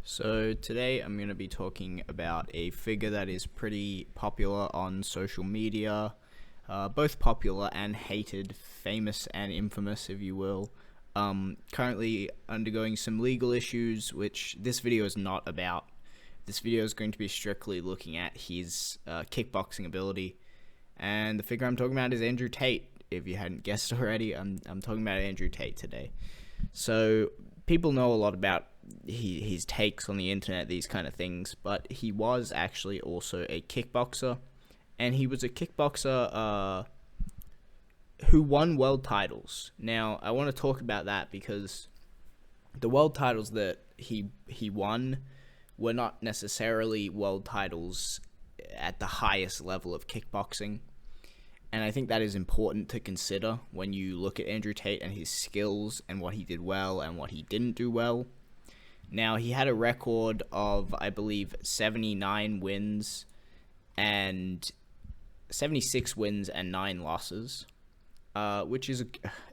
So today I'm going to be talking about a figure that is pretty popular on social media, both popular and hated, famous and infamous, if you will. Currently undergoing some legal issues, which this video is not about. This video is going to be strictly looking at his kickboxing ability, and the figure I'm talking about is Andrew Tate. If you hadn't guessed already, I'm talking about Andrew Tate today. So people know a lot about his takes on the internet, these kind of things, but he was actually also a kickboxer, and he was a kickboxer who won world titles. Now, I want to talk about that because the world titles that he won were not necessarily world titles at the highest level of kickboxing. And I think that is important to consider when you look at Andrew Tate and his skills and what he did well and what he didn't do well. Now, he had a record of, I believe, 79 wins and 76 wins and 9 losses, which is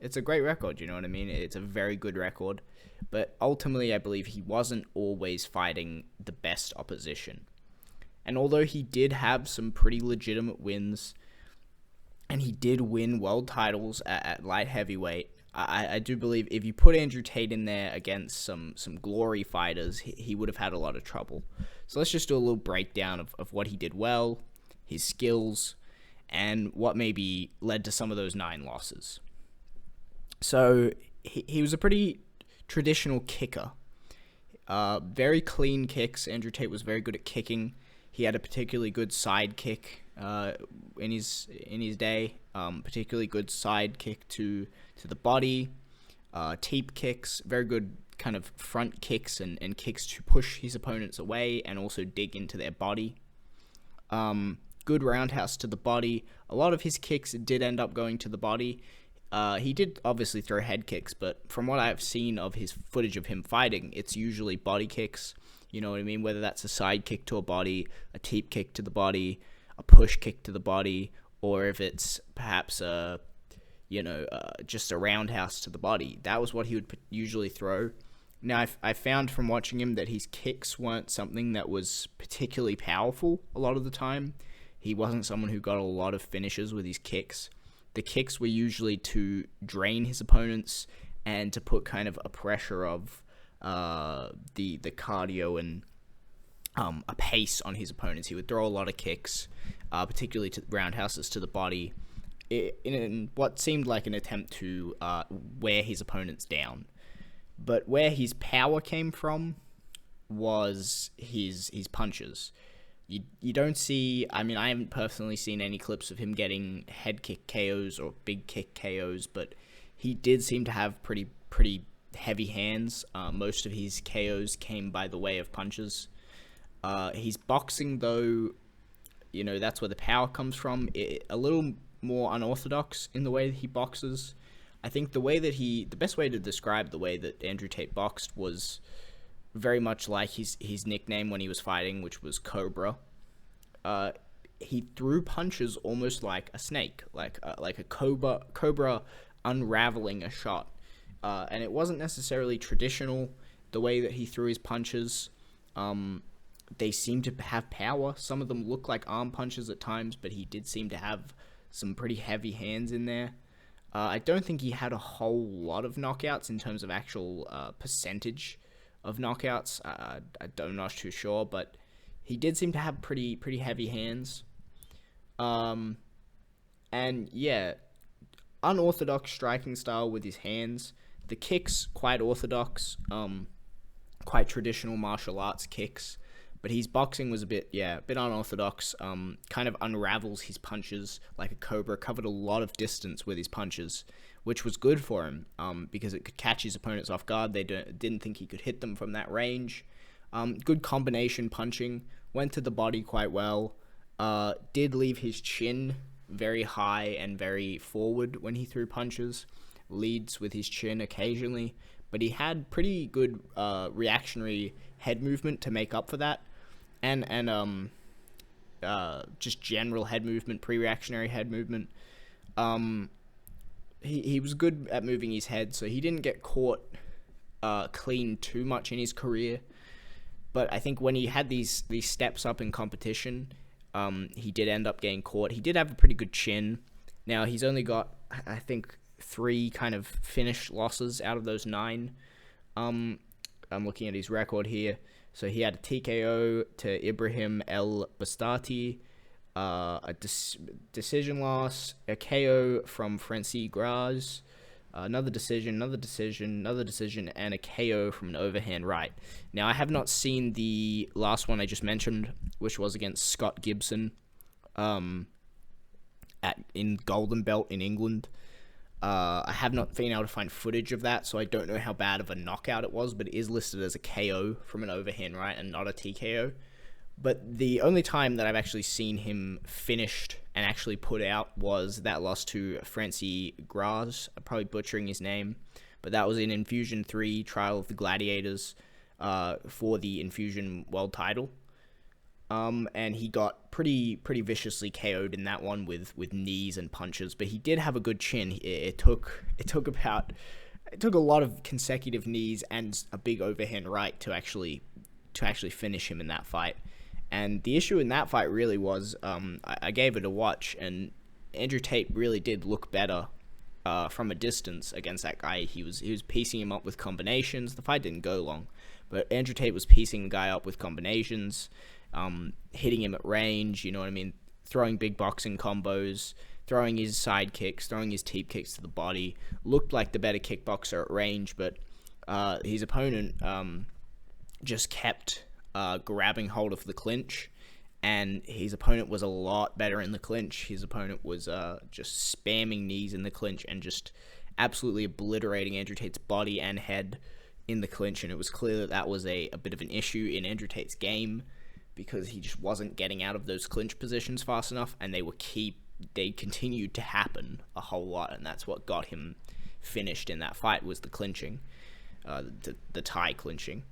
it's a great record, you know what I mean? It's a very good record. But ultimately, I believe he wasn't always fighting the best opposition. And although he did have some pretty legitimate wins, and he did win world titles at light heavyweight, I do believe if you put Andrew Tate in there against some glory fighters, he would have had a lot of trouble. So let's just do a little breakdown of what he did well, his skills, and what maybe led to some of those 9 losses. So he was a pretty traditional kicker. Very clean kicks. Andrew Tate was very good at kicking. He had a particularly good side kick in his day, particularly good side kick to the body, teep kicks, very good kind of front kicks and kicks to push his opponents away and also dig into their body. Good roundhouse to the body. A lot of his kicks did end up going to the body. He did obviously throw head kicks, but from what I've seen of his footage of him fighting, it's usually body kicks. You know what I mean? Whether that's a side kick to a body, a teep kick to the body, a push kick to the body, or if it's perhaps just a roundhouse to the body. That was what he would usually throw. Now, I found from watching him that his kicks weren't something that was particularly powerful a lot of the time. He wasn't someone who got a lot of finishes with his kicks. The kicks were usually to drain his opponents and to put kind of a pressure of the cardio and a pace on his opponents. He would throw a lot of kicks, particularly to roundhouses to the body, in what seemed like an attempt to wear his opponents down. But where his power came from was his punches. You don't see, I mean, I haven't personally seen any clips of him getting head kick KOs or big kick KOs, but he did seem to have pretty heavy hands. Most of his KOs came by the way of punches. His boxing, though, that's where the power comes from. A little more unorthodox in the way that he boxes. I think the best way to describe the way that Andrew Tate boxed was very much like his nickname when he was fighting, which was Cobra. He threw punches almost like a snake, like a cobra unraveling a shot. And it wasn't necessarily traditional the way that he threw his punches. They seemed to have power. Some of them look like arm punches at times, but he did seem to have some pretty heavy hands in there. I don't think he had a whole lot of knockouts in terms of actual percentage of knockouts. I'm not too sure, but he did seem to have pretty heavy hands. And yeah, unorthodox striking style with his hands. The kicks, quite orthodox, quite traditional martial arts kicks. But his boxing was a bit unorthodox, kind of unravels his punches like a cobra, covered a lot of distance with his punches, which was good for him, because it could catch his opponents off guard. They didn't think he could hit them from that range. Good combination punching, went to the body quite well, did leave his chin very high and very forward when he threw punches, leads with his chin occasionally, but he had pretty good reactionary head movement to make up for that. And just general head movement, pre-reactionary head movement. He was good at moving his head, so he didn't get caught clean too much in his career. But I think when he had these steps up in competition, he did end up getting caught. He did have a pretty good chin. Now, he's only got, I think, 3 kind of finish losses out of those 9. I'm looking at his record here. So he had a TKO to Ibrahim El Bastati, a decision loss, a KO from Francis Gras, another decision, and a KO from an overhand right. Now, I have not seen the last one I just mentioned, which was against Scott Gibson in Golden Belt in England. I have not been able to find footage of that, so I don't know how bad of a knockout it was, but it is listed as a KO from an overhand right and not a TKO. But the only time that I've actually seen him finished and actually put out was that loss to Francis Gras. I'm probably butchering his name, but that was in Infusion 3 Trial of the Gladiators for the Infusion World title. And he got pretty viciously KO'd in that one with knees and punches, but he did have a good chin. It took a lot of consecutive knees and a big overhand right to actually finish him in that fight. And the issue in that fight really was, I gave it a watch, and Andrew Tate really did look better from a distance against that guy. He was piecing him up with combinations. The fight didn't go long, but Andrew Tate was piecing the guy up with combinations, hitting him at range, you know what I mean, throwing big boxing combos, throwing his side kicks, throwing his teep kicks to the body. Looked like the better kickboxer at range, but his opponent just kept grabbing hold of the clinch, and his opponent was a lot better in the clinch. His opponent was just spamming knees in the clinch and just absolutely obliterating Andrew Tate's body and head in the clinch, and it was clear that that was a bit of an issue in Andrew Tate's game, because he just wasn't getting out of those clinch positions fast enough, and they continued to happen a whole lot, and that's what got him finished in that fight, was the clinching, the tie clinching.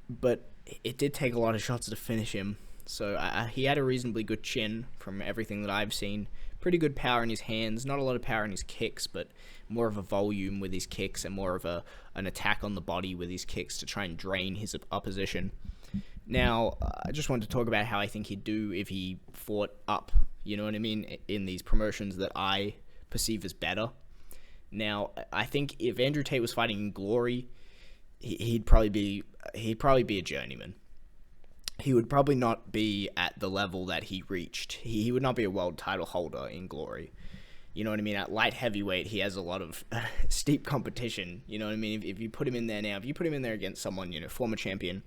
But it did take a lot of shots to finish him, so he had a reasonably good chin from everything that I've seen. Pretty good power in his hands, not a lot of power in his kicks, but more of a volume with his kicks and more of an attack on the body with his kicks to try and drain his opposition. Now, I just wanted to talk about how I think he'd do if he fought up, you know what I mean, in these promotions that I perceive as better. Now, I think if Andrew Tate was fighting in Glory, he'd probably be a journeyman. He would probably not be at the level that he reached. He would not be a world title holder in Glory. You know what I mean? At light heavyweight, he has a lot of steep competition. You know what I mean? If you put him in there now, if you put him in there against someone, former champion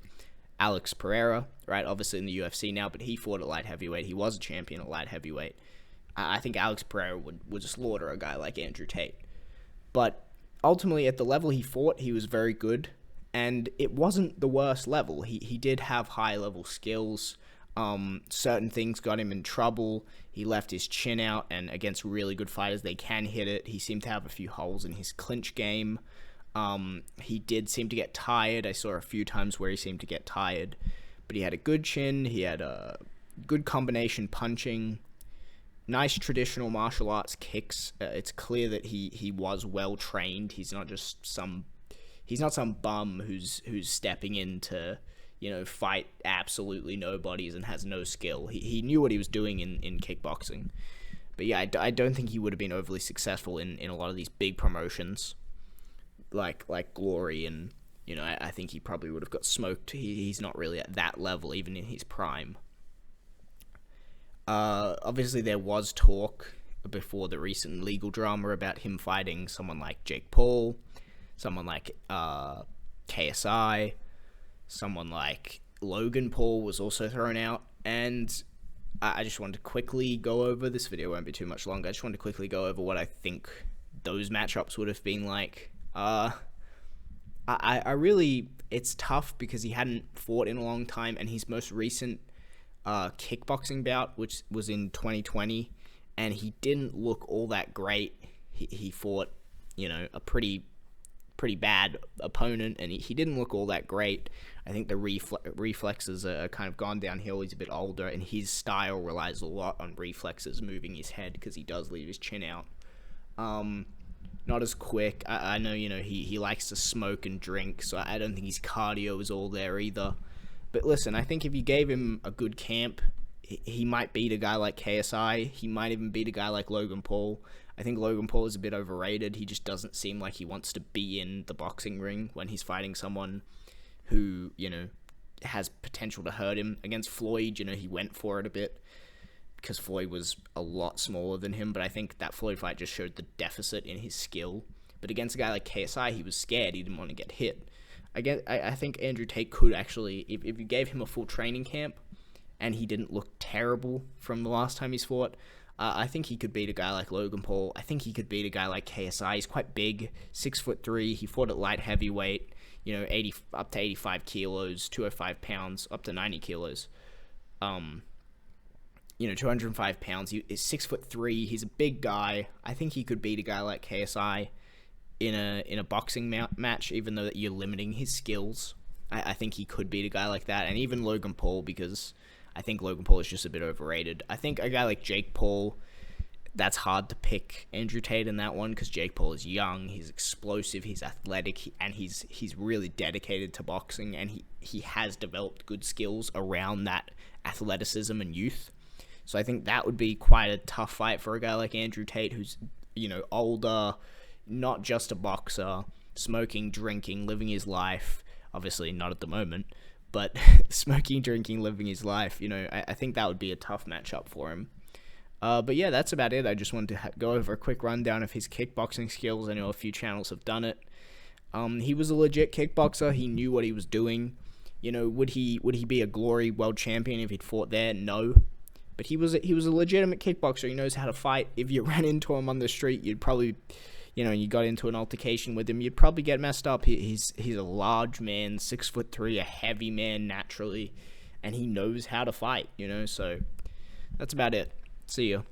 Alex Pereira, right? Obviously in the UFC now, but he fought at light heavyweight. He was a champion at light heavyweight. I think Alex Pereira would slaughter a guy like Andrew Tate. But ultimately, at the level he fought, he was very good. And it wasn't the worst level. He did have high-level skills. Certain things got him in trouble. He left his chin out, and against really good fighters, they can hit it. He seemed to have a few holes in his clinch game. He did seem to get tired. I saw a few times where he seemed to get tired. But he had a good chin. He had a good combination punching. Nice traditional martial arts kicks. It's clear that he was well-trained. He's not some bum who's stepping in to, fight absolutely nobodies and has no skill. He knew what he was doing in kickboxing. But yeah, I don't think he would have been overly successful in a lot of these big promotions like Glory, and I think he probably would have got smoked. He's not really at that level even in his prime. Obviously there was talk before the recent legal drama about him fighting someone like Jake Paul, someone like KSI, someone like Logan Paul was also thrown out, and I just wanted to quickly go over, this video won't be too much longer, I just wanted to quickly go over what I think those matchups would have been like. I really, it's tough because he hadn't fought in a long time, and his most recent kickboxing bout, which was in 2020, and he didn't look all that great. He fought, a pretty bad opponent, and he didn't look all that great. I think the reflexes are kind of gone downhill. He's a bit older, and his style relies a lot on reflexes, moving his head, because he does leave his chin out. not as quick. I know, he likes to smoke and drink, so I don't think his cardio is all there either. But listen, I think if you gave him a good camp, he might beat a guy like KSI. He might even beat a guy like Logan Paul. I think Logan Paul is a bit overrated. He just doesn't seem like he wants to be in the boxing ring when he's fighting someone who, has potential to hurt him. Against Floyd, he went for it a bit because Floyd was a lot smaller than him, but I think that Floyd fight just showed the deficit in his skill. But against a guy like KSI, he was scared. He didn't want to get hit. I think Andrew Tate could actually, if you gave him a full training camp and he didn't look terrible from the last time he's fought, I think he could beat a guy like Logan Paul. I think he could beat a guy like KSI. He's quite big, 6'3". He fought at light heavyweight, 80 up to 85 kilos, 205 pounds, up to 90 kilos. 205 pounds. He is 6'3". He's a big guy. I think he could beat a guy like KSI in a boxing match, even though that you're limiting his skills. I think he could beat a guy like that, and even Logan Paul, because I think Logan Paul is just a bit overrated. I think a guy like Jake Paul, that's hard to pick Andrew Tate in that one, because Jake Paul is young, he's explosive, he's athletic, and he's really dedicated to boxing, and he has developed good skills around that athleticism and youth. So I think that would be quite a tough fight for a guy like Andrew Tate, who's, older, not just a boxer, smoking, drinking, living his life. Obviously not at the moment, but smoking, drinking, living his life. I think that would be a tough matchup for him. But yeah, that's about it. I just wanted to go over a quick rundown of his kickboxing skills. I know a few channels have done it. He was a legit kickboxer. He knew what he was doing. Would he be a glory world champion if he'd fought there? No. But he was a legitimate kickboxer. He knows how to fight. If you ran into him on the street, you'd probably, you got into an altercation with him, you'd probably get messed up. He's a large man, 6'3", a heavy man naturally, and he knows how to fight. So that's about it. See ya.